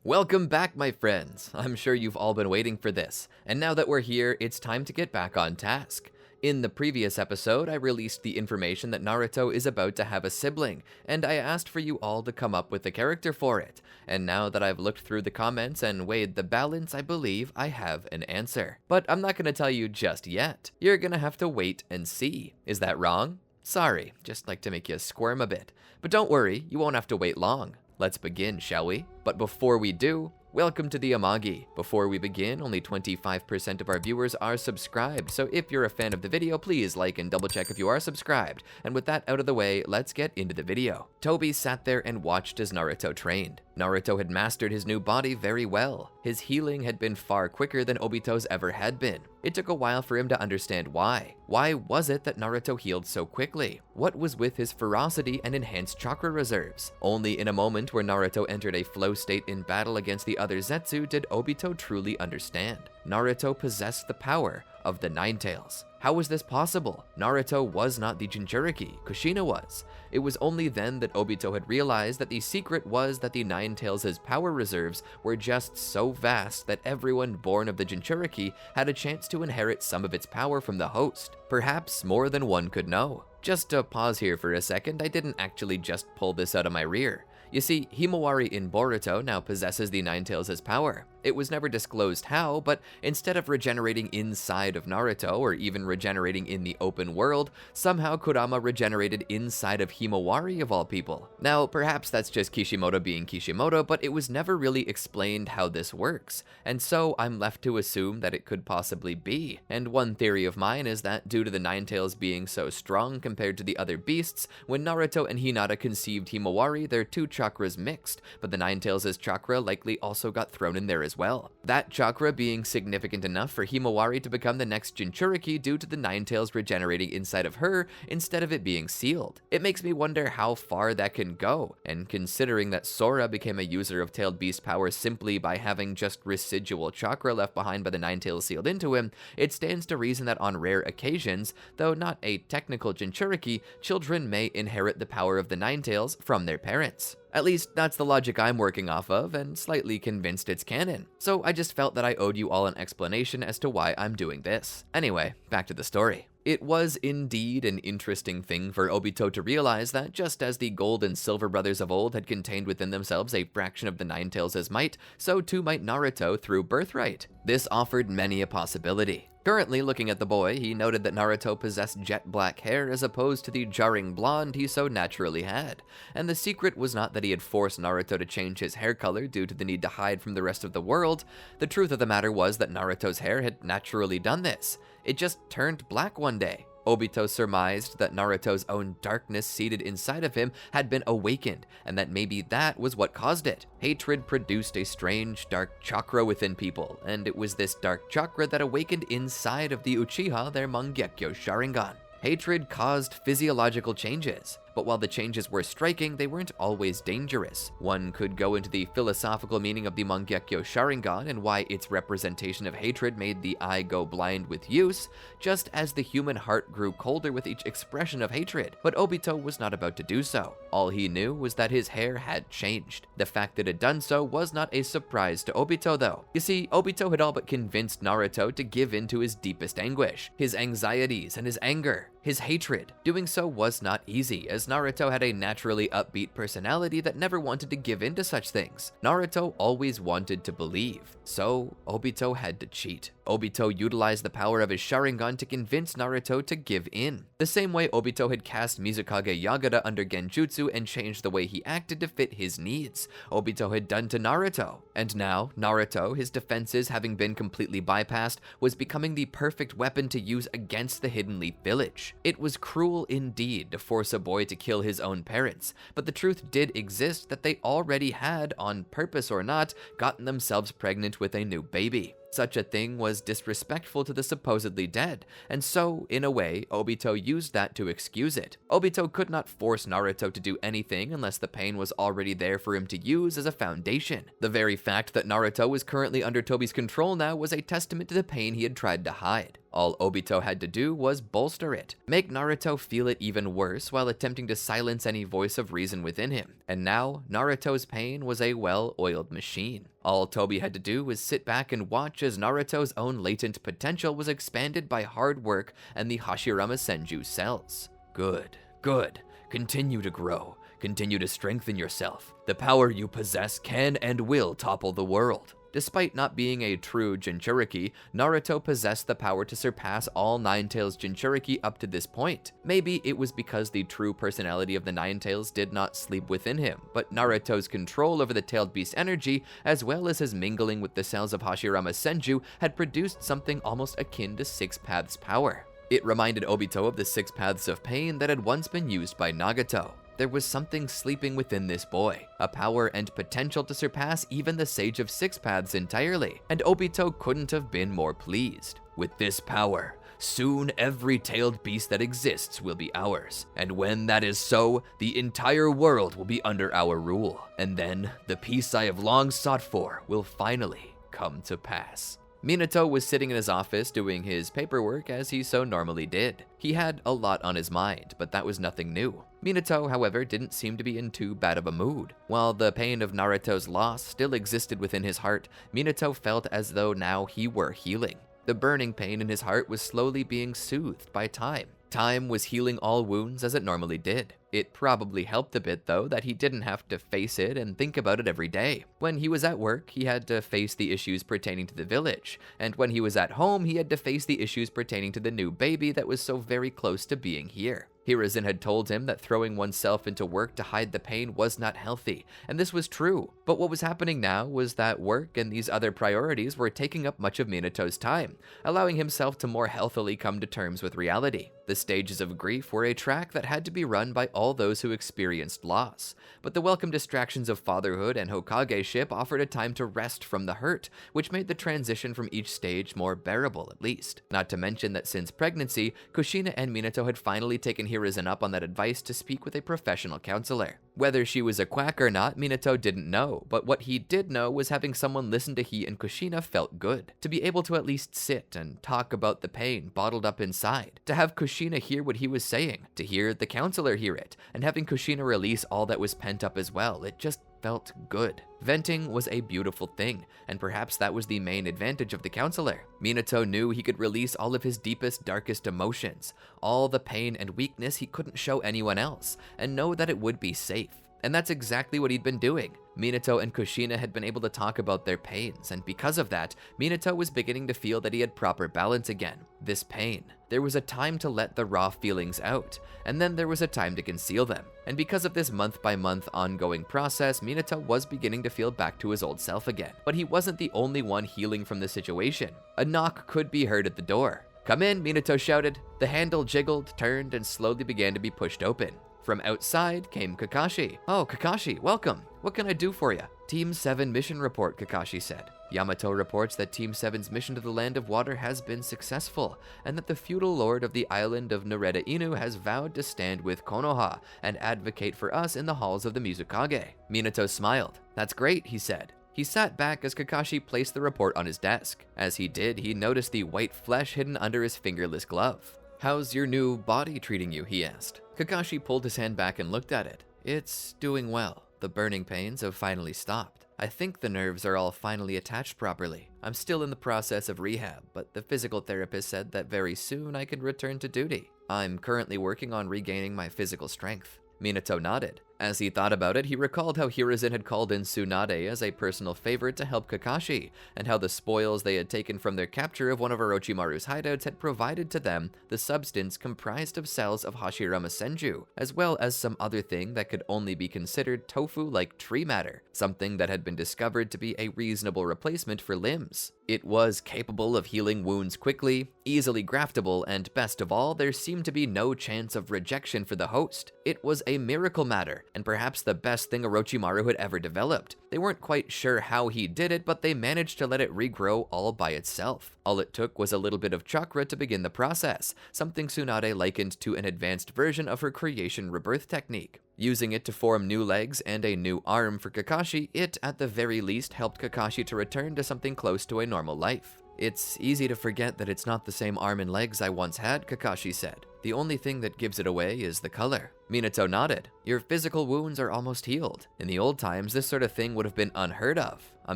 Welcome back, my friends. I'm sure you've all been waiting for this, and now that we're here, it's time to get back on task. In the previous episode, I released the information that Naruto is about to have a sibling, and I asked for you all to come up with a character for it. And now that I've looked through the comments and weighed the balance, I believe I have an answer. But I'm not going to tell you just yet. You're going to have to wait and see. Is that wrong? Sorry, just like to make you squirm a bit. But don't worry, you won't have to wait long. Let's begin, shall we? But before we do, welcome to the Amagi. Before we begin, only 25% of our viewers are subscribed, so if you're a fan of the video, please like and double check if you are subscribed. And with that out of the way, let's get into the video. Toby sat there and watched as Naruto trained. Naruto had mastered his new body very well. His healing had been far quicker than Obito's ever had been. It took a while for him to understand why. Why was it that Naruto healed so quickly? What was with his ferocity and enhanced chakra reserves? Only in a moment where Naruto entered a flow state in battle against the other Zetsu did Obito truly understand. Naruto possessed the power of the Nine Tails. How was this possible? Naruto was not the Jinchuriki, Kushina was. It was only then that Obito had realized that the secret was that the Nine Tails' power reserves were just so vast that everyone born of the Jinchuriki had a chance to inherit some of its power from the host. Perhaps more than one could know. Just to pause here for a second, I didn't actually just pull this out of my rear. You see, Himawari in Boruto now possesses the Nine Tails' power. It was never disclosed how, but instead of regenerating inside of Naruto, or even regenerating in the open world, somehow Kurama regenerated inside of Himawari of all people. Now, perhaps that's just Kishimoto being Kishimoto, but it was never really explained how this works, and so I'm left to assume that it could possibly be. And one theory of mine is that due to the Nine Tails being so strong compared to the other beasts, when Naruto and Hinata conceived Himawari, their two chakras mixed, but the Nine Tails' chakra likely also got thrown in there as well. That chakra being significant enough for Himawari to become the next Jinchuriki due to the Nine Tails regenerating inside of her instead of it being sealed. It makes me wonder how far that can go, and considering that Sora became a user of Tailed Beast power simply by having just residual chakra left behind by the Nine Tails sealed into him, it stands to reason that on rare occasions, though not a technical Jinchuriki, children may inherit the power of the Nine Tails from their parents. At least, that's the logic I'm working off of, and slightly convinced it's canon. So I just felt that I owed you all an explanation as to why I'm doing this. Anyway, back to the story. It was indeed an interesting thing for Obito to realize that just as the Gold and Silver brothers of old had contained within themselves a fraction of the Nine Tails' might, so too might Naruto through birthright. This offered many a possibility. Currently looking at the boy, he noted that Naruto possessed jet black hair as opposed to the jarring blonde he so naturally had. And the secret was not that he had forced Naruto to change his hair color due to the need to hide from the rest of the world. The truth of the matter was that Naruto's hair had naturally done this. It just turned black one day. Obito surmised that Naruto's own darkness seated inside of him had been awakened, and that maybe that was what caused it. Hatred produced a strange dark chakra within people, and it was this dark chakra that awakened inside of the Uchiha their Mangekyo Sharingan. Hatred caused physiological changes, but while the changes were striking, they weren't always dangerous. One could go into the philosophical meaning of the Mangekyo Sharingan and why its representation of hatred made the eye go blind with use, just as the human heart grew colder with each expression of hatred. But Obito was not about to do so. All he knew was that his hair had changed. The fact that it had done so was not a surprise to Obito though. You see, Obito had all but convinced Naruto to give in to his deepest anguish, his anxieties and his anger, his hatred. Doing so was not easy, as Naruto had a naturally upbeat personality that never wanted to give in to such things. Naruto always wanted to believe, so Obito had to cheat. Obito utilized the power of his Sharingan to convince Naruto to give in. The same way Obito had cast Mizukage Yagura under Genjutsu and changed the way he acted to fit his needs, Obito had done to Naruto. And now, Naruto, his defenses having been completely bypassed, was becoming the perfect weapon to use against the Hidden Leaf Village. It was cruel indeed to force a boy to kill his own parents, but the truth did exist that they already had, on purpose or not, gotten themselves pregnant with a new baby. Such a thing was disrespectful to the supposedly dead, and so, in a way, Obito used that to excuse it. Obito could not force Naruto to do anything unless the pain was already there for him to use as a foundation. The very fact that Naruto was currently under Tobi's control now was a testament to the pain he had tried to hide. All Obito had to do was bolster it, make Naruto feel it even worse while attempting to silence any voice of reason within him. And now, Naruto's pain was a well-oiled machine. All Tobi had to do was sit back and watch as Naruto's own latent potential was expanded by hard work and the Hashirama Senju cells. Good, good. Continue to grow. Continue to strengthen yourself. The power you possess can and will topple the world. Despite not being a true Jinchuriki, Naruto possessed the power to surpass all Nine-Tails Jinchuriki up to this point. Maybe it was because the true personality of the Nine-Tails did not sleep within him, but Naruto's control over the Tailed Beast's energy, as well as his mingling with the cells of Hashirama Senju, had produced something almost akin to Six Paths power. It reminded Obito of the Six Paths of Pain that had once been used by Nagato. There was something sleeping within this boy, a power and potential to surpass even the Sage of Six Paths entirely, and Obito couldn't have been more pleased. With this power, soon every tailed beast that exists will be ours, and when that is so, the entire world will be under our rule, and then the peace I have long sought for will finally come to pass. Minato was sitting in his office doing his paperwork as he so normally did. He had a lot on his mind, but that was nothing new. Minato, however, didn't seem to be in too bad of a mood. While the pain of Naruto's loss still existed within his heart, Minato felt as though now he were healing. The burning pain in his heart was slowly being soothed by time. Time was healing all wounds as it normally did. It probably helped a bit, though, that he didn't have to face it and think about it every day. When he was at work, he had to face the issues pertaining to the village, and when he was at home, he had to face the issues pertaining to the new baby that was so very close to being here. Hiruzen had told him that throwing oneself into work to hide the pain was not healthy, and this was true. But what was happening now was that work and these other priorities were taking up much of Minato's time, allowing himself to more healthily come to terms with reality. The stages of grief were a track that had to be run by all those who experienced loss, but the welcome distractions of fatherhood and Hokage-ship offered a time to rest from the hurt, which made the transition from each stage more bearable at least. Not to mention that since pregnancy, Kushina and Minato had finally taken Hiruzen up on that advice to speak with a professional counselor. Whether she was a quack or not, Minato didn't know, but what he did know was having someone listen to he and Kushina felt good. To be able to at least sit and talk about the pain bottled up inside, to have Kushina hear what he was saying, to hear the counselor hear it, and having Kushina release all that was pent up as well, it just felt good. Venting was a beautiful thing, and perhaps that was the main advantage of the counselor. Minato knew he could release all of his deepest, darkest emotions, all the pain and weakness he couldn't show anyone else, and know that it would be safe. And that's exactly what he'd been doing. Minato and Kushina had been able to talk about their pains, and because of that, Minato was beginning to feel that he had proper balance again. This pain. There was a time to let the raw feelings out, and then there was a time to conceal them. And because of this month-by-month ongoing process, Minato was beginning to feel back to his old self again. But he wasn't the only one healing from the situation. A knock could be heard at the door. "Come in," Minato shouted. The handle jiggled, turned, and slowly began to be pushed open. From outside came Kakashi. "Oh, Kakashi, welcome. What can I do for you?" "Team 7 mission report," Kakashi said. "Yamato reports that Team 7's mission to the Land of Water has been successful, and that the feudal lord of the island of Nareda Inu has vowed to stand with Konoha and advocate for us in the halls of the Mizukage." Minato smiled. "That's great," he said. He sat back as Kakashi placed the report on his desk. As he did, he noticed the white flesh hidden under his fingerless glove. "How's your new body treating you?" he asked. Kakashi pulled his hand back and looked at it. "It's doing well. The burning pains have finally stopped. I think the nerves are all finally attached properly. I'm still in the process of rehab, but the physical therapist said that very soon I could return to duty. I'm currently working on regaining my physical strength." Minato nodded. As he thought about it, he recalled how Hiruzen had called in Tsunade as a personal favorite to help Kakashi, and how the spoils they had taken from their capture of one of Orochimaru's hideouts had provided to them the substance comprised of cells of Hashirama Senju, as well as some other thing that could only be considered tofu-like tree matter, something that had been discovered to be a reasonable replacement for limbs. It was capable of healing wounds quickly, easily graftable, and best of all, there seemed to be no chance of rejection for the host. It was a miracle matter and perhaps the best thing Orochimaru had ever developed. They weren't quite sure how he did it, but they managed to let it regrow all by itself. All it took was a little bit of chakra to begin the process, something Tsunade likened to an advanced version of her creation rebirth technique. Using it to form new legs and a new arm for Kakashi, it at the very least helped Kakashi to return to something close to a normal life. "It's easy to forget that it's not the same arm and legs I once had," Kakashi said. "The only thing that gives it away is the color." Minato nodded. "Your physical wounds are almost healed. In the old times, this sort of thing would have been unheard of. A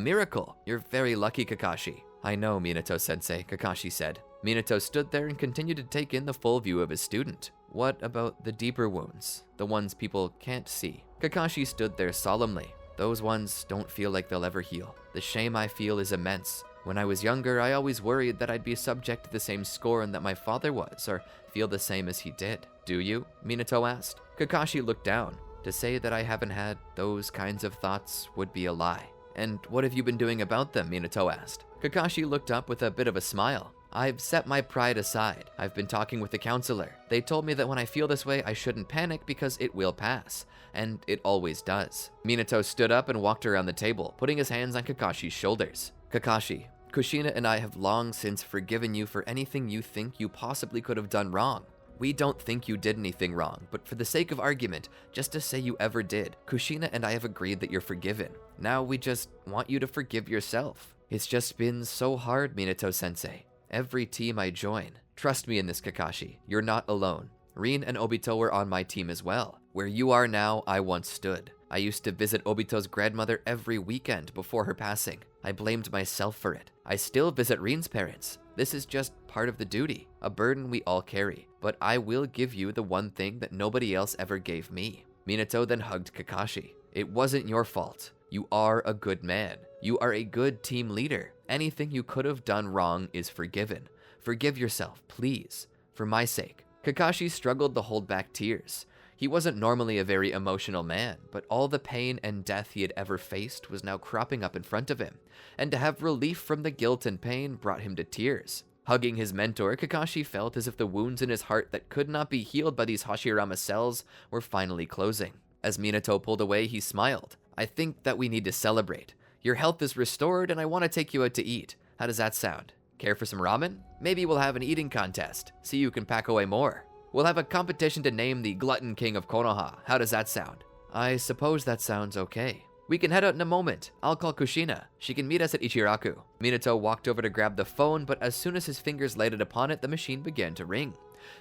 miracle. You're very lucky, Kakashi." "I know, Minato-sensei," Kakashi said. Minato stood there and continued to take in the full view of his student. "What about the deeper wounds? The ones people can't see?" Kakashi stood there solemnly. "Those ones don't feel like they'll ever heal. The shame I feel is immense. When I was younger, I always worried that I'd be subject to the same scorn that my father was, or feel the same as he did." "Do you?" Minato asked. Kakashi looked down. "To say that I haven't had those kinds of thoughts would be a lie." "And what have you been doing about them?" Minato asked. Kakashi looked up with a bit of a smile. "I've set my pride aside. I've been talking with the counselor. They told me that when I feel this way, I shouldn't panic because it will pass. And it always does." Minato stood up and walked around the table, putting his hands on Kakashi's shoulders. "Kakashi, Kushina and I have long since forgiven you for anything you think you possibly could have done wrong. We don't think you did anything wrong, but for the sake of argument, just to say you ever did, Kushina and I have agreed that you're forgiven. Now we just want you to forgive yourself. It's just been so hard, Minato-sensei. Every team I join. Trust me in this, Kakashi. You're not alone. Rin and Obito were on my team as well. Where you are now, I once stood. I used to visit Obito's grandmother every weekend before her passing. I blamed myself for it. I still visit Rin's parents. This is just part of the duty, a burden we all carry. But I will give you the one thing that nobody else ever gave me." Minato then hugged Kakashi. "It wasn't your fault. You are a good man. You are a good team leader. Anything you could have done wrong is forgiven. Forgive yourself, please. For my sake." Kakashi struggled to hold back tears. He wasn't normally a very emotional man, but all the pain and death he had ever faced was now cropping up in front of him, and to have relief from the guilt and pain brought him to tears. Hugging his mentor, Kakashi felt as if the wounds in his heart that could not be healed by these Hashirama cells were finally closing. As Minato pulled away, he smiled. "I think that we need to celebrate. Your health is restored, and I want to take you out to eat. How does that sound? Care for some ramen? Maybe we'll have an eating contest. See who can pack away more. We'll have a competition to name the Glutton King of Konoha. How does that sound?" "I suppose that sounds okay. We can head out in a moment. I'll call Kushina. She can meet us at Ichiraku." Minato walked over to grab the phone, but as soon as his fingers lighted upon it, the machine began to ring.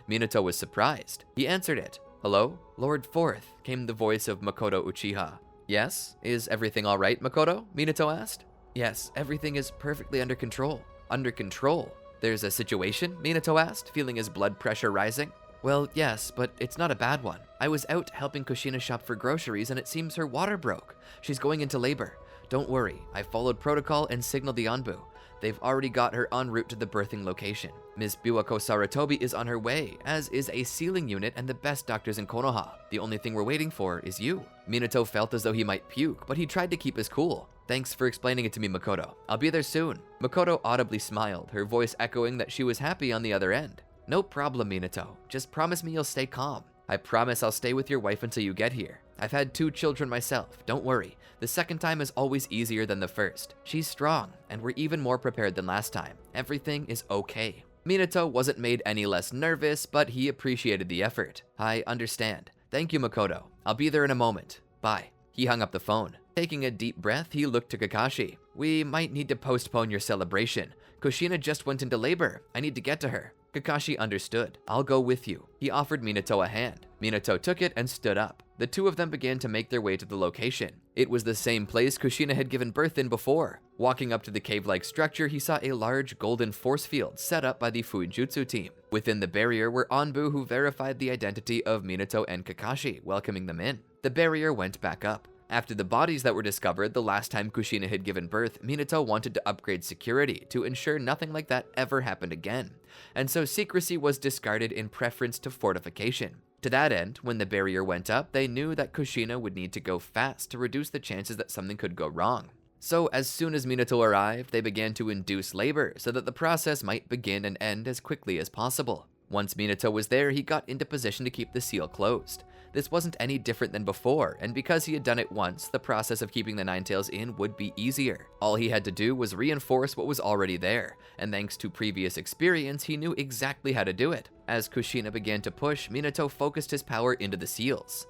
Minato was surprised. He answered it. "Hello? Lord Forth," came the voice of Makoto Uchiha. "Yes? Is everything all right, Makoto?" Minato asked. "Yes, everything is perfectly under control." "Under control? There's a situation?" Minato asked, feeling his blood pressure rising. "Well, yes, but it's not a bad one. I was out helping Kushina shop for groceries and it seems her water broke. She's going into labor. Don't worry, I followed protocol and signaled the Anbu. They've already got her en route to the birthing location. Ms. Biwako Saratobi is on her way, as is a sealing unit and the best doctors in Konoha. The only thing we're waiting for is you." Minato felt as though he might puke, but he tried to keep his cool. "Thanks for explaining it to me, Makoto. I'll be there soon." Makoto audibly smiled, her voice echoing that she was happy on the other end. "No problem, Minato. Just promise me you'll stay calm." "I promise I'll stay with your wife until you get here. I've had 2 children myself, don't worry. The second time is always easier than the first. She's strong, and we're even more prepared than last time. Everything is okay." Minato wasn't made any less nervous, but he appreciated the effort. "I understand. Thank you, Makoto. I'll be there in a moment. Bye." He hung up the phone. Taking a deep breath, he looked to Kakashi. "We might need to postpone your celebration. Kushina just went into labor. I need to get to her." Kakashi understood. "I'll go with you." He offered Minato a hand. Minato took it and stood up. The two of them began to make their way to the location. It was the same place Kushina had given birth in before. Walking up to the cave-like structure, he saw a large golden force field set up by the Fuinjutsu team. Within the barrier were Anbu who verified the identity of Minato and Kakashi, welcoming them in. The barrier went back up. After the bodies that were discovered the last time Kushina had given birth, Minato wanted to upgrade security to ensure nothing like that ever happened again, and so secrecy was discarded in preference to fortification. To that end, when the barrier went up, they knew that Kushina would need to go fast to reduce the chances that something could go wrong. So as soon as Minato arrived, they began to induce labor so that the process might begin and end as quickly as possible. Once Minato was there, he got into position to keep the seal closed. This wasn't any different than before, and because he had done it once, the process of keeping the Nine Tails in would be easier. All he had to do was reinforce what was already there, and thanks to previous experience, he knew exactly how to do it. As Kushina began to push, Minato focused his power into the seals.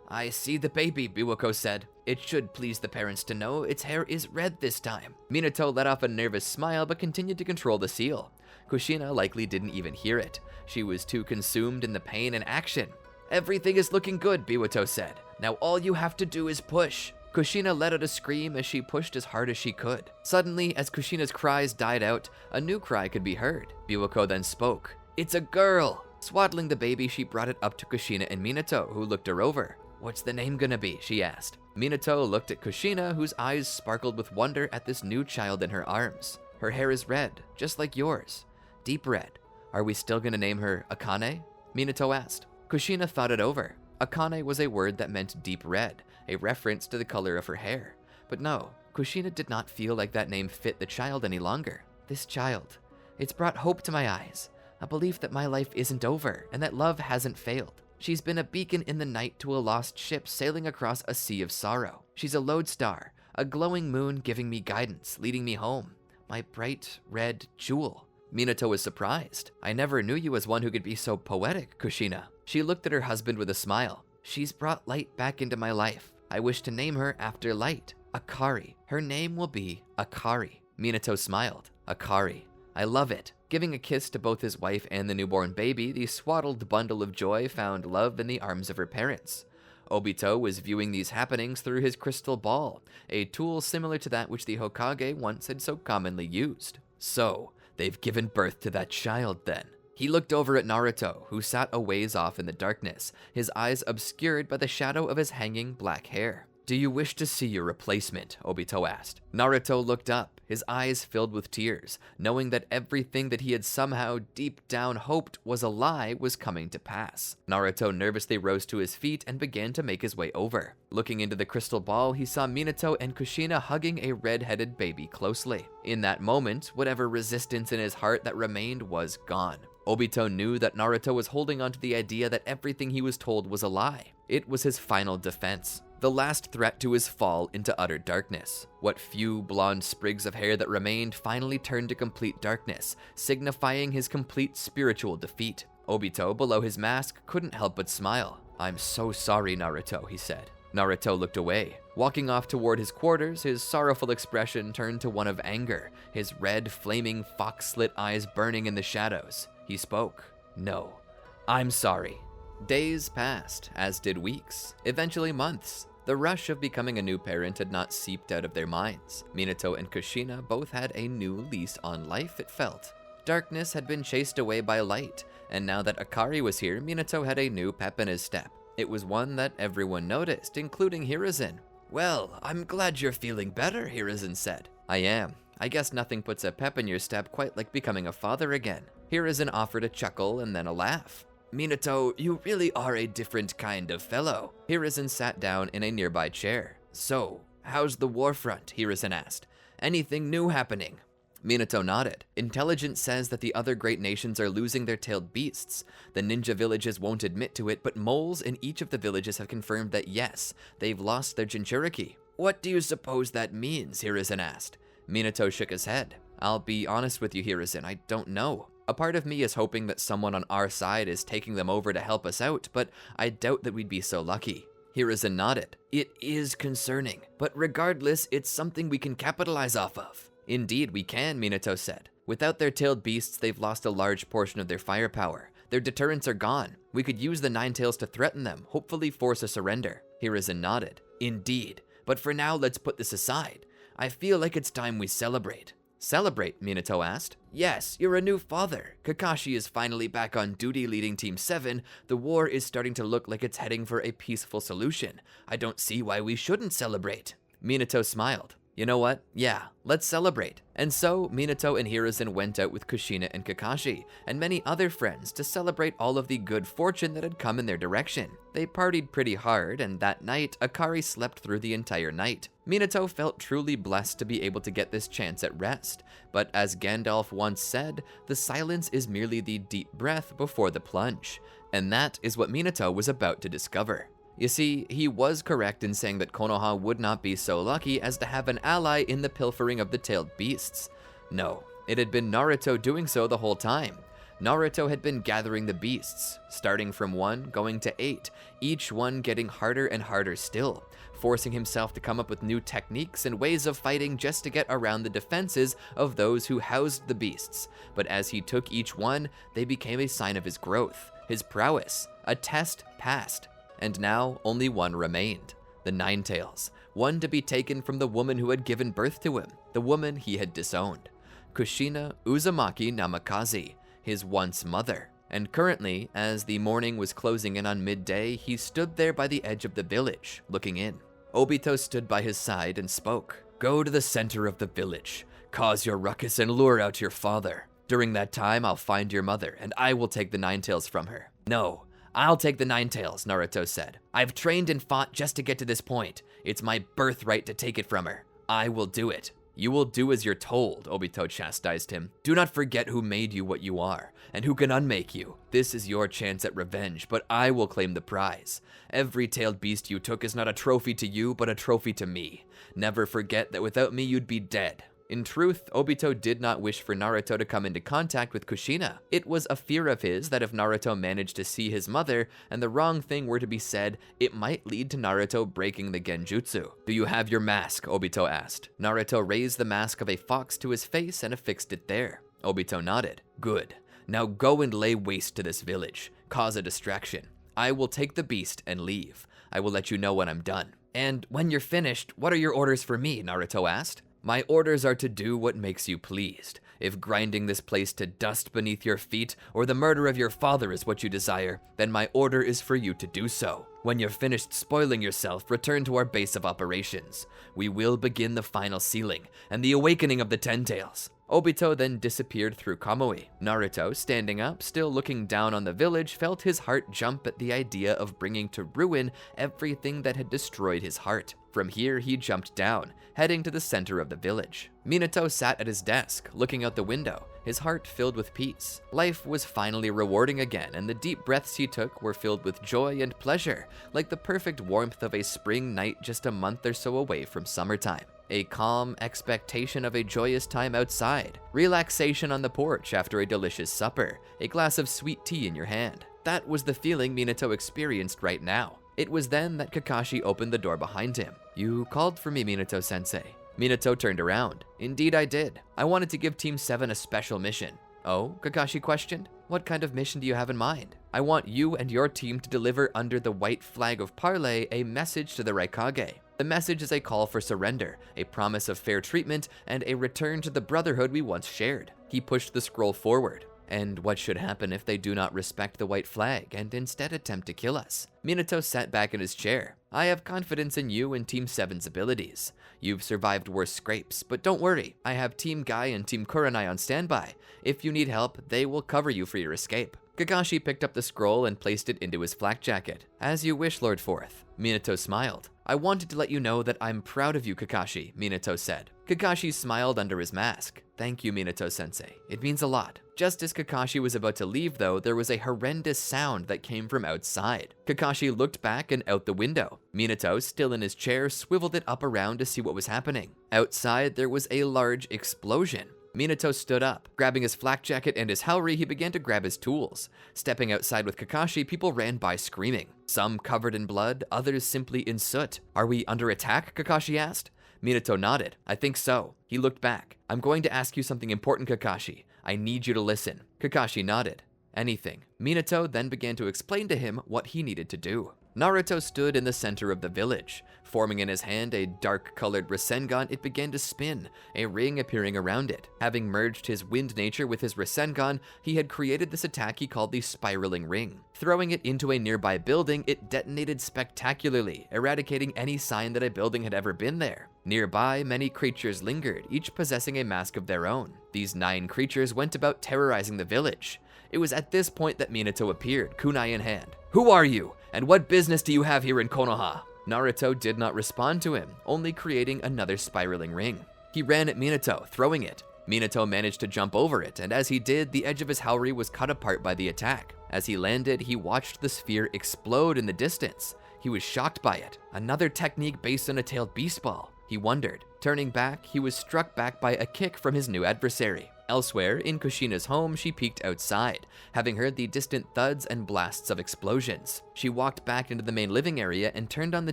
"I see the baby," Biwako said. "It should please the parents to know its hair is red this time." Minato let off a nervous smile but continued to control the seal. Kushina likely didn't even hear it. She was too consumed in the pain and action. "Everything is looking good," Biwako said. "Now all you have to do is push." Kushina let out a scream as she pushed as hard as she could. Suddenly, as Kushina's cries died out, a new cry could be heard. Biwako then spoke. "It's a girl!" Swaddling the baby, she brought it up to Kushina and Minato, who looked her over. "What's the name gonna be?" she asked. Minato looked at Kushina, whose eyes sparkled with wonder at this new child in her arms. "Her hair is red, just like yours. Deep red. Are we still gonna name her Akane?" Minato asked. Kushina thought it over. Akane was a word that meant deep red, a reference to the color of her hair. But no, Kushina did not feel like that name fit the child any longer. "This child. It's brought hope to my eyes, a belief that my life isn't over and that love hasn't failed. She's been a beacon in the night to a lost ship sailing across a sea of sorrow. She's a lodestar, a glowing moon giving me guidance, leading me home. My bright red jewel." Minato was surprised. "I never knew you as one who could be so poetic, Kushina." She looked at her husband with a smile. "She's brought light back into my life. I wish to name her after light. Akari. Her name will be Akari." Minato smiled. "Akari. I love it." Giving a kiss to both his wife and the newborn baby, the swaddled bundle of joy found love in the arms of her parents. Obito was viewing these happenings through his crystal ball, a tool similar to that which the Hokage once had so commonly used. "So, they've given birth to that child then." He looked over at Naruto, who sat a ways off in the darkness, his eyes obscured by the shadow of his hanging black hair. "Do you wish to see your replacement?" Obito asked. Naruto looked up, his eyes filled with tears, knowing that everything that he had somehow deep down hoped was a lie was coming to pass. Naruto nervously rose to his feet and began to make his way over. Looking into the crystal ball, he saw Minato and Kushina hugging a red-headed baby closely. In that moment, whatever resistance in his heart that remained was gone. Obito knew that Naruto was holding on to the idea that everything he was told was a lie. It was his final defense. The last threat to his fall into utter darkness. What few blonde sprigs of hair that remained finally turned to complete darkness, signifying his complete spiritual defeat. Obito, below his mask, couldn't help but smile. "I'm so sorry, Naruto," he said. Naruto looked away. Walking off toward his quarters, his sorrowful expression turned to one of anger, his red, flaming, fox-slit eyes burning in the shadows. He spoke. "No, I'm sorry." Days passed, as did weeks, eventually months. The rush of becoming a new parent had not seeped out of their minds. Minato and Kushina both had a new lease on life, it felt. Darkness had been chased away by light, and now that Akari was here, Minato had a new pep in his step. It was one that everyone noticed, including Hiruzen. "Well, I'm glad you're feeling better," Hiruzen said. "I am. I guess nothing puts a pep in your step quite like becoming a father again." Hiruzen offered a chuckle and then a laugh. "Minato, you really are a different kind of fellow." Hiruzen sat down in a nearby chair. "So, how's the war front?" Hiruzen asked. "Anything new happening?" Minato nodded. "Intelligence says that the other great nations are losing their tailed beasts. The ninja villages won't admit to it, but moles in each of the villages have confirmed that yes, they've lost their Jinchuriki." "What do you suppose that means?" Hiruzen asked. Minato shook his head. "I'll be honest with you, Hiruzen, I don't know. A part of me is hoping that someone on our side is taking them over to help us out, but I doubt that we'd be so lucky." Hiruzen nodded. "It is concerning, but regardless, it's something we can capitalize off of." "Indeed we can," Minato said. "Without their tailed beasts, they've lost a large portion of their firepower. Their deterrents are gone. We could use the Nine Tails to threaten them, hopefully force a surrender." Hiruzen nodded. "Indeed, but for now let's put this aside. I feel like it's time we celebrate." "Celebrate?" Minato asked. "Yes, you're a new father. Kakashi is finally back on duty leading Team 7. The war is starting to look like it's heading for a peaceful solution. I don't see why we shouldn't celebrate." Minato smiled. You know what? Yeah, let's celebrate. And so, Minato and Hiruzen went out with Kushina and Kakashi, and many other friends to celebrate all of the good fortune that had come in their direction. They partied pretty hard, and that night, Akari slept through the entire night. Minato felt truly blessed to be able to get this chance at rest, but as Gandalf once said, the silence is merely the deep breath before the plunge. And that is what Minato was about to discover. You see, he was correct in saying that Konoha would not be so lucky as to have an ally in the pilfering of the tailed beasts. No, it had been Naruto doing so the whole time. Naruto had been gathering the beasts, starting from 1 going to 8, each one getting harder and harder still, forcing himself to come up with new techniques and ways of fighting just to get around the defenses of those who housed the beasts. But as he took each one, they became a sign of his growth, his prowess, a test passed. And now only one remained, the Ninetales, one to be taken from the woman who had given birth to him, the woman he had disowned, Kushina Uzumaki Namikaze, his once mother. And currently, as the morning was closing in on midday, he stood there by the edge of the village, looking in. Obito stood by his side and spoke. "Go to the center of the village, cause your ruckus and lure out your father. During that time, I'll find your mother, and I will take the Ninetales from her." "No, I'll take the Ninetales," Naruto said. "I've trained and fought just to get to this point. It's my birthright to take it from her. I will do it." "You will do as you're told," Obito chastised him. "Do not forget who made you what you are, and who can unmake you. This is your chance at revenge, but I will claim the prize. Every tailed beast you took is not a trophy to you, but a trophy to me. Never forget that without me you'd be dead." In truth, Obito did not wish for Naruto to come into contact with Kushina. It was a fear of his that if Naruto managed to see his mother and the wrong thing were to be said, it might lead to Naruto breaking the genjutsu. "Do you have your mask?" Obito asked. Naruto raised the mask of a fox to his face and affixed it there. Obito nodded. "Good. Now go and lay waste to this village. Cause a distraction. I will take the beast and leave. I will let you know when I'm done." "And when you're finished, what are your orders for me?" Naruto asked. "My orders are to do what makes you pleased. If grinding this place to dust beneath your feet, or the murder of your father is what you desire, then my order is for you to do so. When you're finished spoiling yourself, return to our base of operations. We will begin the final sealing, and the awakening of the Ten Tails." Obito then disappeared through Kamui. Naruto, standing up, still looking down on the village, felt his heart jump at the idea of bringing to ruin everything that had destroyed his heart. From here, he jumped down, heading to the center of the village. Minato sat at his desk, looking out the window, his heart filled with peace. Life was finally rewarding again, and the deep breaths he took were filled with joy and pleasure, like the perfect warmth of a spring night just a month or so away from summertime. A calm expectation of a joyous time outside, relaxation on the porch after a delicious supper, a glass of sweet tea in your hand. That was the feeling Minato experienced right now. It was then that Kakashi opened the door behind him. "You called for me, Minato-sensei." Minato turned around. "Indeed I did. I wanted to give Team 7 a special mission." "Oh?" Kakashi questioned. "What kind of mission do you have in mind?" "I want you and your team to deliver under the white flag of parley a message to the Raikage. The message is a call for surrender, a promise of fair treatment, and a return to the brotherhood we once shared." He pushed the scroll forward. "And what should happen if they do not respect the white flag and instead attempt to kill us?" Minato sat back in his chair. "I have confidence in you and Team 7's abilities. You've survived worse scrapes, but don't worry. I have Team Guy and Team Kurenai on standby. If you need help, they will cover you for your escape." Kakashi picked up the scroll and placed it into his flak jacket. "As you wish, Lord Forth." Minato smiled. "I wanted to let you know that I'm proud of you, Kakashi," Minato said. Kakashi smiled under his mask. "Thank you, Minato-sensei. It means a lot." Just as Kakashi was about to leave, though, there was a horrendous sound that came from outside. Kakashi looked back and out the window. Minato, still in his chair, swiveled it up around to see what was happening. Outside, there was a large explosion. Minato stood up. Grabbing his flak jacket and his haori, he began to grab his tools. Stepping outside with Kakashi, people ran by screaming. Some covered in blood, others simply in soot. "Are we under attack?" Kakashi asked. Minato nodded. "I think so." He looked back. "I'm going to ask you something important, Kakashi. I need you to listen." Kakashi nodded. anything. Minato then began to explain to him what he needed to do. Naruto stood in the center of the village. Forming in his hand a dark-colored Rasengan, it began to spin, a ring appearing around it. Having merged his wind nature with his Rasengan, he had created this attack he called the Spiraling Ring. Throwing it into a nearby building, it detonated spectacularly, eradicating any sign that a building had ever been there. Nearby, many creatures lingered, each possessing a mask of their own. These 9 creatures went about terrorizing the village. It was at this point that Minato appeared, kunai in hand. "Who are you? And what business do you have here in Konoha?" Naruto did not respond to him, only creating another spiraling ring. He ran at Minato, throwing it. Minato managed to jump over it, and as he did, the edge of his haori was cut apart by the attack. As he landed, he watched the sphere explode in the distance. He was shocked by it. Another technique based on a tailed beast ball. He wondered. Turning back, he was struck back by a kick from his new adversary. Elsewhere, in Kushina's home, she peeked outside, having heard the distant thuds and blasts of explosions. She walked back into the main living area and turned on the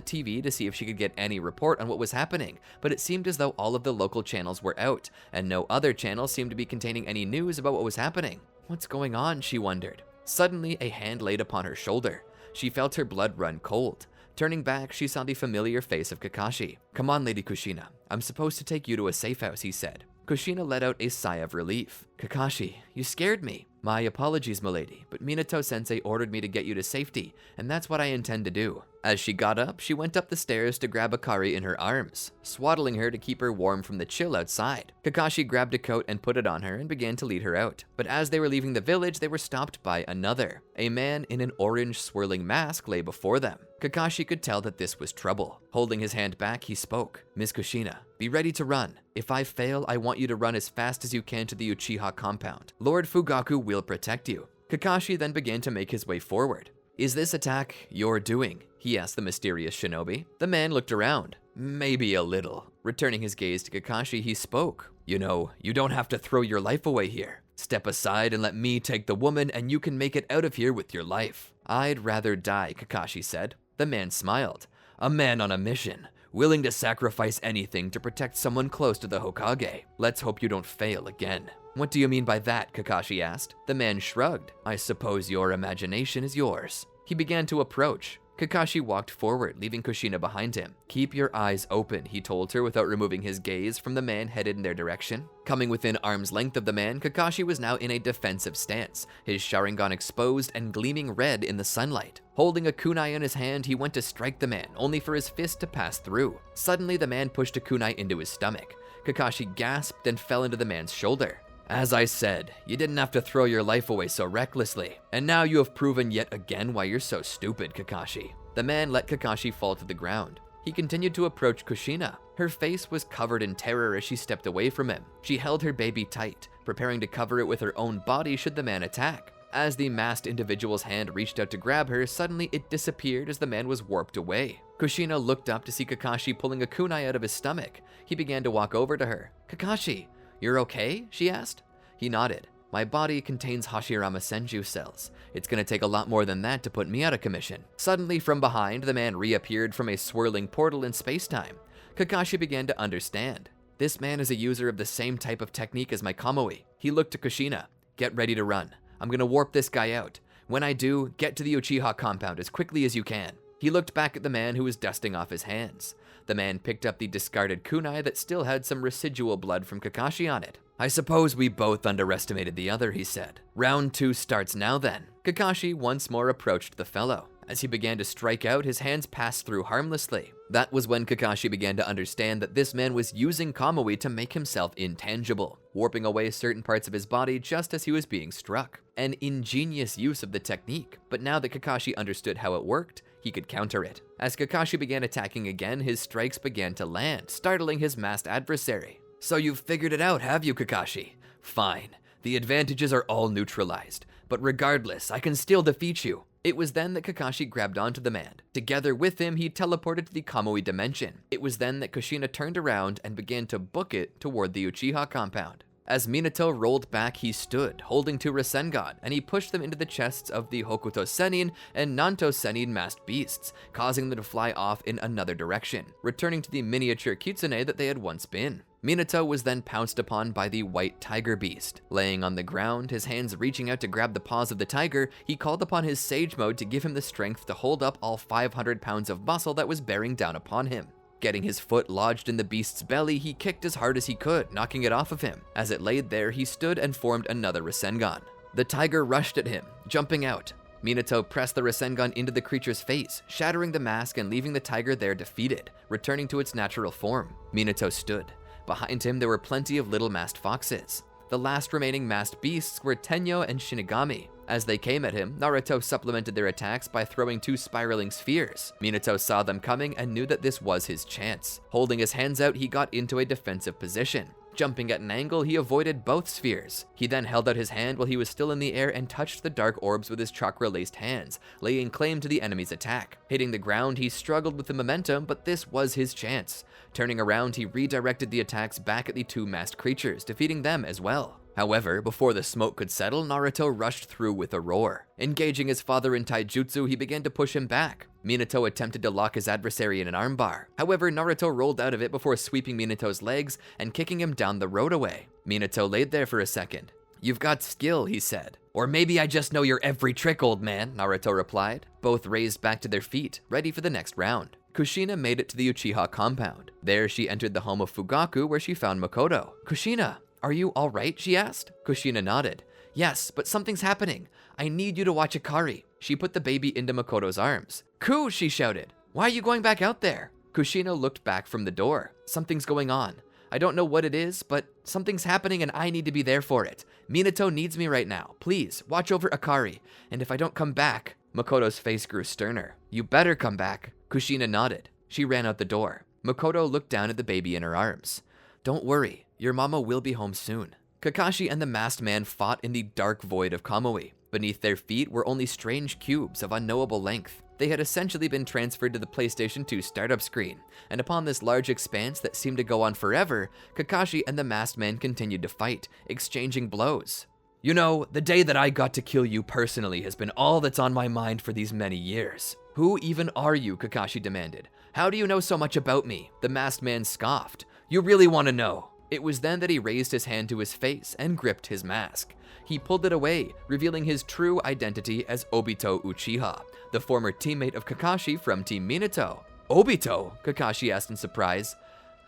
TV to see if she could get any report on what was happening, but it seemed as though all of the local channels were out, and no other channel seemed to be containing any news about what was happening. What's going on, she wondered. Suddenly, a hand laid upon her shoulder. She felt her blood run cold. Turning back, she saw the familiar face of Kakashi. "Come on, Lady Kushina. I'm supposed to take you to a safe house," he said. Kushina let out a sigh of relief. "Kakashi, you scared me." "My apologies, milady, but Minato-sensei ordered me to get you to safety, and that's what I intend to do." As she got up, she went up the stairs to grab Akari in her arms, swaddling her to keep her warm from the chill outside. Kakashi grabbed a coat and put it on her and began to lead her out. But as they were leaving the village, they were stopped by another. A man in an orange swirling mask lay before them. Kakashi could tell that this was trouble. Holding his hand back, he spoke. "Miss Kushina, be ready to run. If I fail, I want you to run as fast as you can to the Uchiha compound. Lord Fugaku will protect you." Kakashi then began to make his way forward. "Is this attack your doing?" he asked the mysterious shinobi. The man looked around. "Maybe a little." Returning his gaze to Kakashi, he spoke. "You know, you don't have to throw your life away here. Step aside and let me take the woman and you can make it out of here with your life." "I'd rather die," Kakashi said. The man smiled. "A man on a mission, willing to sacrifice anything to protect someone close to the Hokage. Let's hope you don't fail again." "What do you mean by that?" Kakashi asked. The man shrugged. "I suppose your imagination is yours." He began to approach. Kakashi walked forward, leaving Kushina behind him. "Keep your eyes open," he told her without removing his gaze from the man headed in their direction. Coming within arm's length of the man, Kakashi was now in a defensive stance, his Sharingan exposed and gleaming red in the sunlight. Holding a kunai in his hand, he went to strike the man, only for his fist to pass through. Suddenly, the man pushed a kunai into his stomach. Kakashi gasped and fell into the man's shoulder. "As I said, you didn't have to throw your life away so recklessly. And now you have proven yet again why you're so stupid, Kakashi." The man let Kakashi fall to the ground. He continued to approach Kushina. Her face was covered in terror as she stepped away from him. She held her baby tight, preparing to cover it with her own body should the man attack. As the masked individual's hand reached out to grab her, suddenly it disappeared as the man was warped away. Kushina looked up to see Kakashi pulling a kunai out of his stomach. He began to walk over to her. "Kakashi, you're okay?" she asked. He nodded. "My body contains Hashirama Senju cells. It's gonna take a lot more than that to put me out of commission." Suddenly, from behind, the man reappeared from a swirling portal in space-time. Kakashi began to understand. This man is a user of the same type of technique as my Kamui. He looked to Kushina. "Get ready to run. I'm gonna warp this guy out. When I do, get to the Uchiha compound as quickly as you can." He looked back at the man who was dusting off his hands. The man picked up the discarded kunai that still had some residual blood from Kakashi on it. "I suppose we both underestimated the other," he said. "Round 2 starts now then." Kakashi once more approached the fellow. As he began to strike out, his hands passed through harmlessly. That was when Kakashi began to understand that this man was using Kamui to make himself intangible, warping away certain parts of his body just as he was being struck. An ingenious use of the technique, but now that Kakashi understood how it worked, he could counter it. As Kakashi began attacking again, his strikes began to land, startling his masked adversary. "So you've figured it out, have you, Kakashi? Fine. The advantages are all neutralized, but regardless, I can still defeat you." It was then that Kakashi grabbed onto the man. Together with him, he teleported to the Kamui dimension. It was then that Kushina turned around and began to book it toward the Uchiha compound. As Minato rolled back, he stood, holding 2 Rasengan, and he pushed them into the chests of the Hokuto Sennin and Nanto Sennin masked beasts, causing them to fly off in another direction, returning to the miniature kitsune that they had once been. Minato was then pounced upon by the white tiger beast. Laying on the ground, his hands reaching out to grab the paws of the tiger, he called upon his sage mode to give him the strength to hold up all 500 pounds of muscle that was bearing down upon him. Getting his foot lodged in the beast's belly, he kicked as hard as he could, knocking it off of him. As it laid there, he stood and formed another Rasengan. The tiger rushed at him, jumping out. Minato pressed the Rasengan into the creature's face, shattering the mask and leaving the tiger there defeated, returning to its natural form. Minato stood. Behind him, there were plenty of little masked foxes. The last remaining masked beasts were Tenyo and Shinigami. As they came at him, Naruto supplemented their attacks by throwing 2 spiraling spheres. Minato saw them coming and knew that this was his chance. Holding his hands out, he got into a defensive position. Jumping at an angle, he avoided both spheres. He then held out his hand while he was still in the air and touched the dark orbs with his chakra-laced hands, laying claim to the enemy's attack. Hitting the ground, he struggled with the momentum, but this was his chance. Turning around, he redirected the attacks back at the 2 masked creatures, defeating them as well. However, before the smoke could settle, Naruto rushed through with a roar. Engaging his father in taijutsu, he began to push him back. Minato attempted to lock his adversary in an armbar. However, Naruto rolled out of it before sweeping Minato's legs and kicking him down the road away. Minato laid there for a second. "You've got skill," he said. "Or maybe I just know your every trick, old man," Naruto replied. Both raised back to their feet, ready for the next round. Kushina made it to the Uchiha compound. There, she entered the home of Fugaku, where she found Makoto. "Kushina, are you all right?" she asked. Kushina nodded. "Yes, but something's happening. I need you to watch Akari." She put the baby into Makoto's arms. "Ku!" she shouted. "Why are you going back out there?" Kushina looked back from the door. "Something's going on. I don't know what it is, but something's happening and I need to be there for it. Minato needs me right now. Please, watch over Akari. And if I don't come back..." Makoto's face grew sterner. "You better come back." Kushina nodded. She ran out the door. Makoto looked down at the baby in her arms. "Don't worry, your mama will be home soon." Kakashi and the masked man fought in the dark void of Kamui. Beneath their feet were only strange cubes of unknowable length. They had essentially been transferred to the PlayStation 2 startup screen, and upon this large expanse that seemed to go on forever, Kakashi and the masked man continued to fight, exchanging blows. "You know, the day that I got to kill you personally has been all that's on my mind for these many years." "Who even are you?" Kakashi demanded. "How do you know so much about me?" The masked man scoffed. "You really want to know?" It was then that he raised his hand to his face and gripped his mask. He pulled it away, revealing his true identity as Obito Uchiha, the former teammate of Kakashi from Team Minato. "Obito?" Kakashi asked in surprise.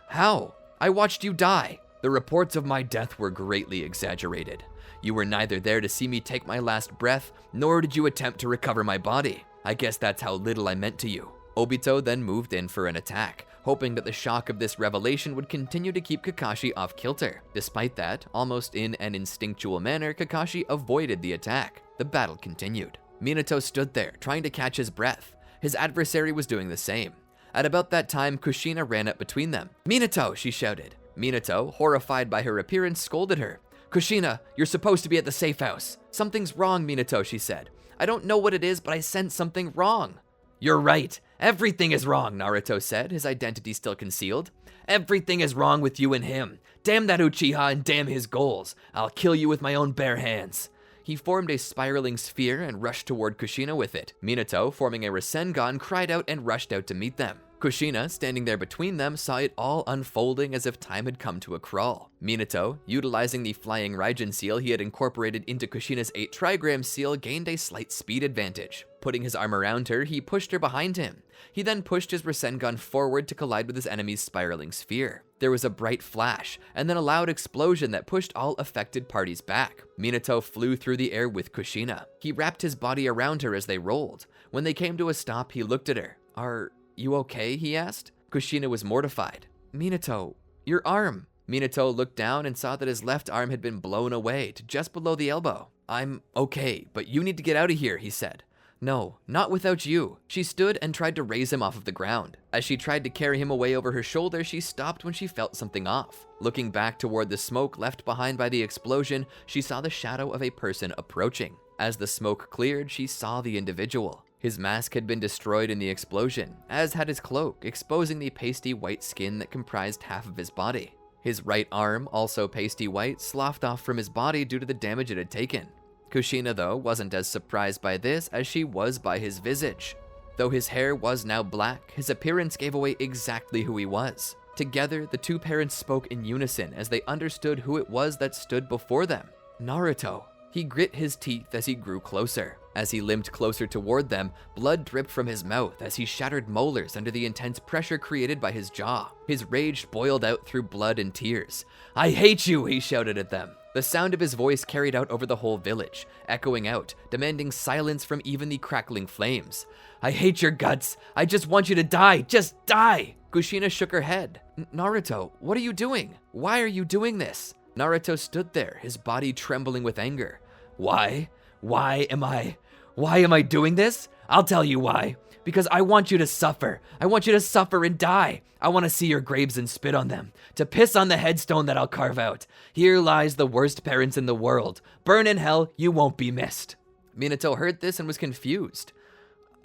"How? I watched you die." "The reports of my death were greatly exaggerated. You were neither there to see me take my last breath, nor did you attempt to recover my body. I guess that's how little I meant to you." Obito then moved in for an attack, hoping that the shock of this revelation would continue to keep Kakashi off kilter. Despite that, almost in an instinctual manner, Kakashi avoided the attack. The battle continued. Minato stood there, trying to catch his breath. His adversary was doing the same. At about that time, Kushina ran up between them. "Minato!" she shouted. Minato, horrified by her appearance, scolded her. "Kushina, you're supposed to be at the safe house." "Something's wrong, Minato," she said. "I don't know what it is, but I sense something wrong." "You're right. Everything is wrong," Naruto said, his identity still concealed. "Everything is wrong with you and him. Damn that Uchiha and damn his goals. I'll kill you with my own bare hands." He formed a spiraling sphere and rushed toward Kushina with it. Minato, forming a Rasengan, cried out and rushed out to meet them. Kushina, standing there between them, saw it all unfolding as if time had come to a crawl. Minato, utilizing the flying Raijin seal he had incorporated into Kushina's 8 trigram seal, gained a slight speed advantage. Putting his arm around her, he pushed her behind him. He then pushed his Rasengan forward to collide with his enemy's spiraling sphere. There was a bright flash, and then a loud explosion that pushed all affected parties back. Minato flew through the air with Kushina. He wrapped his body around her as they rolled. When they came to a stop, he looked at her. "Are you okay?" he asked. Kushina was mortified. "Minato, your arm." Minato looked down and saw that his left arm had been blown away to just below the elbow. "I'm okay, but you need to get out of here," he said. "No, not without you." She stood and tried to raise him off of the ground. As she tried to carry him away over her shoulder, she stopped when she felt something off. Looking back toward the smoke left behind by the explosion, she saw the shadow of a person approaching. As the smoke cleared, she saw the individual. His mask had been destroyed in the explosion, as had his cloak, exposing the pasty white skin that comprised half of his body. His right arm, also pasty white, sloughed off from his body due to the damage it had taken. Kushina, though, wasn't as surprised by this as she was by his visage. Though his hair was now black, his appearance gave away exactly who he was. Together, the two parents spoke in unison as they understood who it was that stood before them. Naruto. He grit his teeth as he grew closer. As he limped closer toward them, blood dripped from his mouth as he shattered molars under the intense pressure created by his jaw. His rage boiled out through blood and tears. "I hate you," he shouted at them. The sound of his voice carried out over the whole village, echoing out, demanding silence from even the crackling flames. "I hate your guts. I just want you to die. Just die." Kushina shook her head. "Naruto, what are you doing? Why are you doing this?" Naruto stood there, his body trembling with anger. Why am I doing this? I'll tell you why. Because I want you to suffer. I want you to suffer and die. I want to see your graves and spit on them, to piss on the headstone that I'll carve out. Here lies the worst parents in the world. Burn in hell, you won't be missed. Minato heard this and was confused.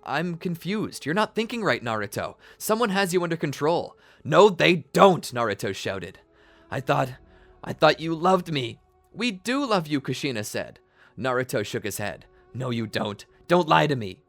I'm confused. You're not thinking right, Naruto. Someone has you under control. No, they don't, Naruto shouted. I thought you loved me. We do love you, Kushina said. Naruto shook his head. No, you don't. Don't lie to me.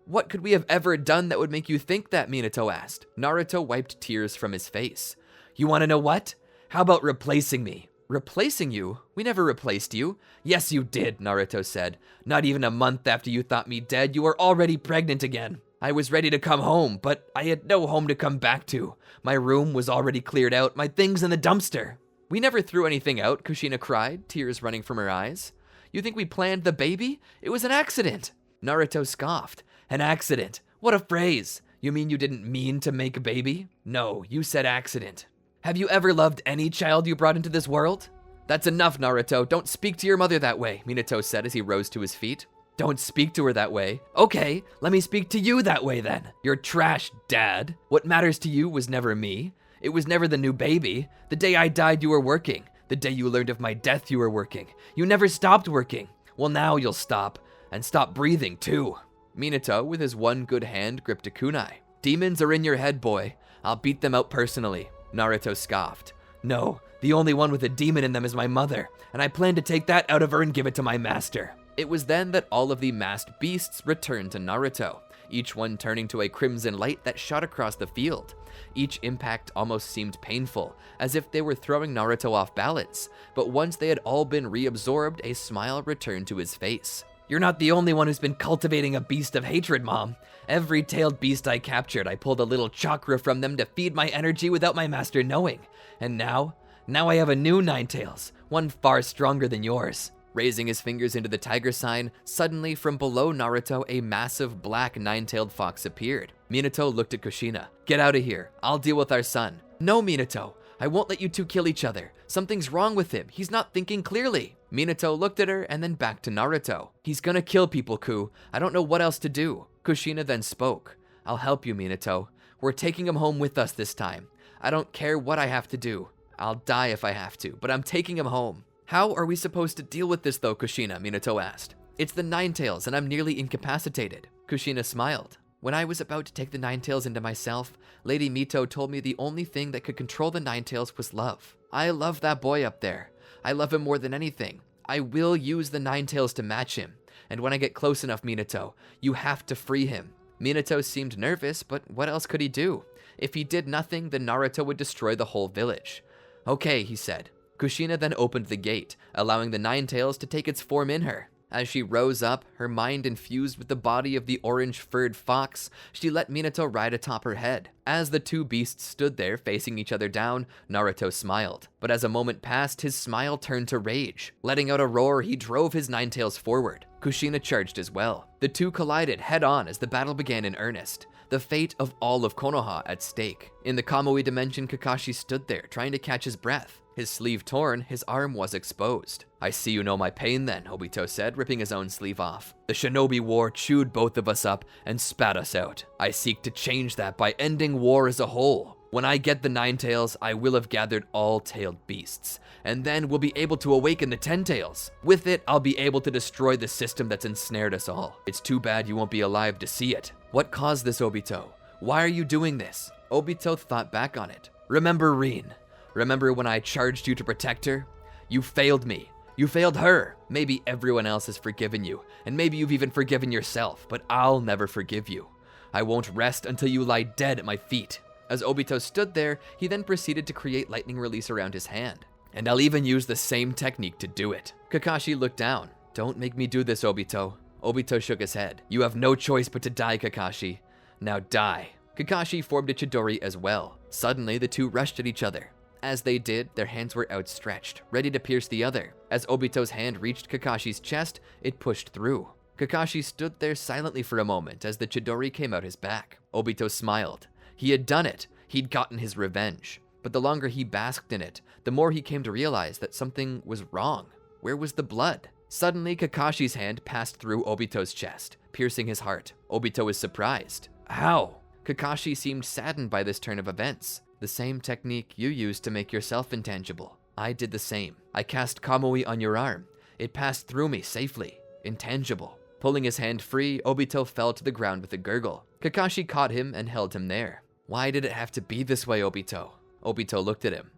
What could we have ever done that would make you think that, Minato asked. Naruto wiped tears from his face. You want to know what? How about replacing me? Replacing you? We never replaced you. Yes, you did, Naruto said. Not even a month after you thought me dead, you were already pregnant again. I was ready to come home, but I had no home to come back to. My room was already cleared out, my things in the dumpster. We never threw anything out, Kushina cried, tears running from her eyes. You think we planned the baby? It was an accident. Naruto scoffed. An accident? What a phrase. You mean you didn't mean to make a baby? No, you said accident. Have you ever loved any child you brought into this world? That's enough, Naruto. Don't speak to your mother that way, Minato said as he rose to his feet. Don't speak to her that way. Okay, let me speak to you that way then. You're trash, Dad. What matters to you was never me. It was never the new baby. The day I died, you were working. The day you learned of my death, you were working. You never stopped working. Well, now you'll stop. And stop breathing, too. Minato, with his one good hand, gripped a kunai. Demons are in your head, boy. I'll beat them out personally. Naruto scoffed. No, the only one with a demon in them is my mother, and I plan to take that out of her and give it to my master. It was then that all of the masked beasts returned to Naruto, each one turning to a crimson light that shot across the field. Each impact almost seemed painful, as if they were throwing Naruto off balance, but once they had all been reabsorbed, a smile returned to his face. You're not the only one who's been cultivating a beast of hatred, Mom. Every tailed beast I captured, I pulled a little chakra from them to feed my energy without my master knowing. And now I have a new Nine Tails, one far stronger than yours. Raising his fingers into the tiger sign, suddenly from below Naruto, a massive black nine-tailed fox appeared. Minato looked at Kushina. Get out of here. I'll deal with our son. No, Minato. I won't let you two kill each other. Something's wrong with him. He's not thinking clearly. Minato looked at her and then back to Naruto. He's gonna kill people, Ku. I don't know what else to do. Kushina then spoke. I'll help you, Minato. We're taking him home with us this time. I don't care what I have to do. I'll die if I have to, but I'm taking him home. How are we supposed to deal with this though, Kushina? Minato asked. It's the Nine Tails and I'm nearly incapacitated. Kushina smiled. When I was about to take the Nine Tails into myself, Lady Mito told me the only thing that could control the Nine Tails was love. I love that boy up there. I love him more than anything. I will use the Nine Tails to match him. And when I get close enough, Minato, you have to free him. Minato seemed nervous, but what else could he do? If he did nothing, then Naruto would destroy the whole village. Okay, he said. Kushina then opened the gate, allowing the Nine Tails to take its form in her. As she rose up, her mind infused with the body of the orange-furred fox, she let Minato ride atop her head. As the two beasts stood there facing each other down, Naruto smiled. But as a moment passed, his smile turned to rage. Letting out a roar, he drove his Nine Tails forward. Kushina charged as well. The two collided head-on as the battle began in earnest. The fate of all of Konoha at stake. In the Kamui dimension, Kakashi stood there, trying to catch his breath. His sleeve torn, his arm was exposed. I see you know my pain then, Obito said, ripping his own sleeve off. The shinobi war chewed both of us up and spat us out. I seek to change that by ending war as a whole. When I get the Nine Tails, I will have gathered all tailed beasts, and then we'll be able to awaken the Ten Tails. With it, I'll be able to destroy the system that's ensnared us all. It's too bad you won't be alive to see it. What caused this, Obito? Why are you doing this? Obito thought back on it. Remember Rin. Remember when I charged you to protect her? You failed me. You failed her. Maybe everyone else has forgiven you, and maybe you've even forgiven yourself, but I'll never forgive you. I won't rest until you lie dead at my feet. As Obito stood there, he then proceeded to create lightning release around his hand. And I'll even use the same technique to do it. Kakashi looked down. Don't make me do this, Obito. Obito shook his head. You have no choice but to die, Kakashi. Now die. Kakashi formed a Chidori as well. Suddenly, the two rushed at each other. As they did, their hands were outstretched, ready to pierce the other. As Obito's hand reached Kakashi's chest, it pushed through. Kakashi stood there silently for a moment as the Chidori came out his back. Obito smiled. He had done it. He'd gotten his revenge. But the longer he basked in it, the more he came to realize that something was wrong. Where was the blood? Suddenly, Kakashi's hand passed through Obito's chest, piercing his heart. Obito was surprised. How? Kakashi seemed saddened by this turn of events. The same technique you used to make yourself intangible. I did the same. I cast Kamui on your arm. It passed through me safely. Intangible. Pulling his hand free, Obito fell to the ground with a gurgle. Kakashi caught him and held him there. Why did it have to be this way, Obito? Obito looked at him.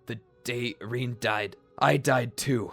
The day Rin died, I died too.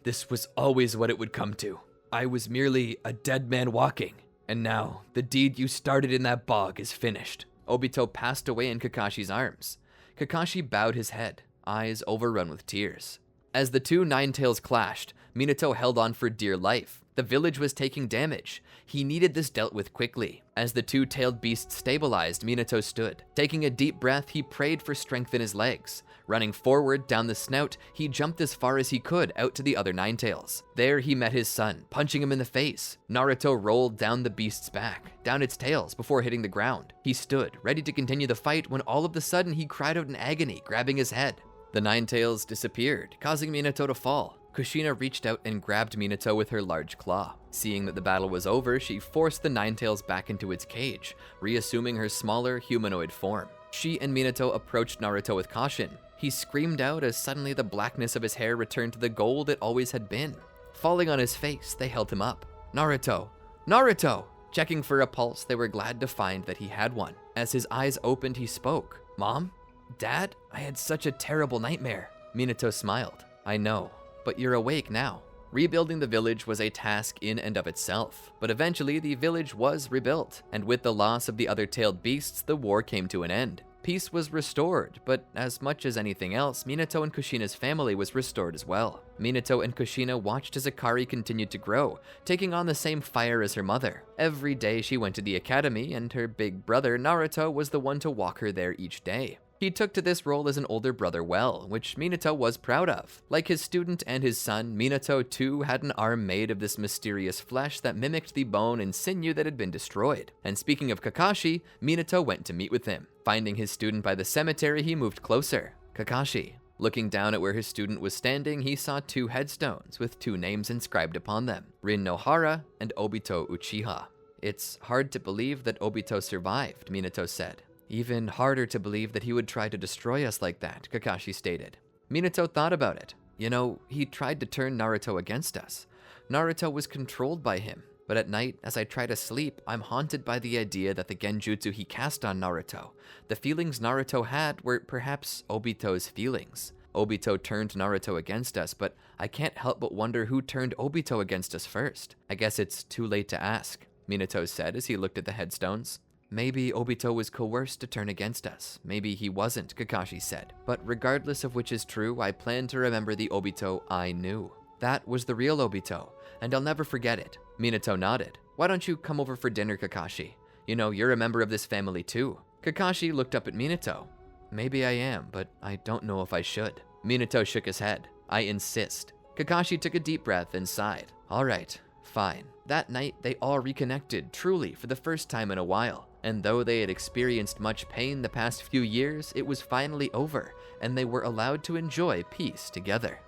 This was always what it would come to. I was merely a dead man walking. And now, the deed you started in that bog is finished. Obito passed away in Kakashi's arms. Kakashi bowed his head, eyes overrun with tears. As the two Ninetales clashed, Minato held on for dear life. The village was taking damage. He needed this dealt with quickly. As the two-tailed beasts stabilized, Minato stood. Taking a deep breath, he prayed for strength in his legs. Running forward down the snout, he jumped as far as he could out to the other Ninetales. There he met his son, punching him in the face. Naruto rolled down the beast's back, down its tails, before hitting the ground. He stood, ready to continue the fight, when all of a sudden he cried out in agony, grabbing his head. The Ninetales disappeared, causing Minato to fall. Kushina reached out and grabbed Minato with her large claw. Seeing that the battle was over, she forced the Ninetales back into its cage, reassuming her smaller, humanoid form. She and Minato approached Naruto with caution. He screamed out as suddenly the blackness of his hair returned to the gold it always had been. Falling on his face, they held him up. Naruto! Naruto! Checking for a pulse, they were glad to find that he had one. As his eyes opened, he spoke. Mom? Dad? I had such a terrible nightmare. Minato smiled. I know. But you're awake now. Rebuilding the village was a task in and of itself, but eventually the village was rebuilt, and with the loss of the other tailed beasts, the war came to an end. Peace was restored, but as much as anything else, Minato and Kushina's family was restored as well. Minato and Kushina watched as Akari continued to grow, taking on the same fire as her mother. Every day she went to the academy, and her big brother Naruto was the one to walk her there each day. He took to this role as an older brother well, which Minato was proud of. Like his student and his son, Minato too had an arm made of this mysterious flesh that mimicked the bone and sinew that had been destroyed. And speaking of Kakashi, Minato went to meet with him. Finding his student by the cemetery, he moved closer. Kakashi. Looking down at where his student was standing, he saw two headstones with two names inscribed upon them, Rin Nohara and Obito Uchiha. It's hard to believe that Obito survived, Minato said. Even harder to believe that he would try to destroy us like that, Kakashi stated. Minato thought about it. You know, he tried to turn Naruto against us. Naruto was controlled by him. But at night, as I try to sleep, I'm haunted by the idea that the genjutsu he cast on Naruto, the feelings Naruto had, were perhaps Obito's feelings. Obito turned Naruto against us, but I can't help but wonder who turned Obito against us first. I guess it's too late to ask, Minato said as he looked at the headstones. Maybe Obito was coerced to turn against us. Maybe he wasn't, Kakashi said. But regardless of which is true, I plan to remember the Obito I knew. That was the real Obito, and I'll never forget it. Minato nodded. Why don't you come over for dinner, Kakashi? You know, you're a member of this family too. Kakashi looked up at Minato. Maybe I am, but I don't know if I should. Minato shook his head. I insist. Kakashi took a deep breath and sighed. All right, fine. That night, they all reconnected, truly, for the first time in a while. And though they had experienced much pain the past few years, it was finally over, and they were allowed to enjoy peace together.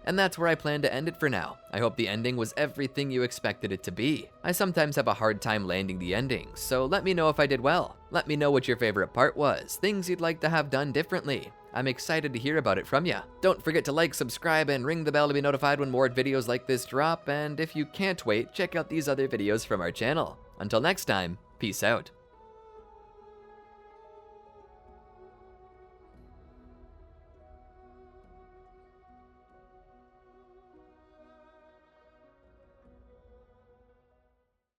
And that's where I plan to end it for now. I hope the ending was everything you expected it to be. I sometimes have a hard time landing the endings, so let me know if I did well. Let me know what your favorite part was, things you'd like to have done differently. I'm excited to hear about it from ya. Don't forget to like, subscribe, and ring the bell to be notified when more videos like this drop, and if you can't wait, check out these other videos from our channel. Until next time, peace out.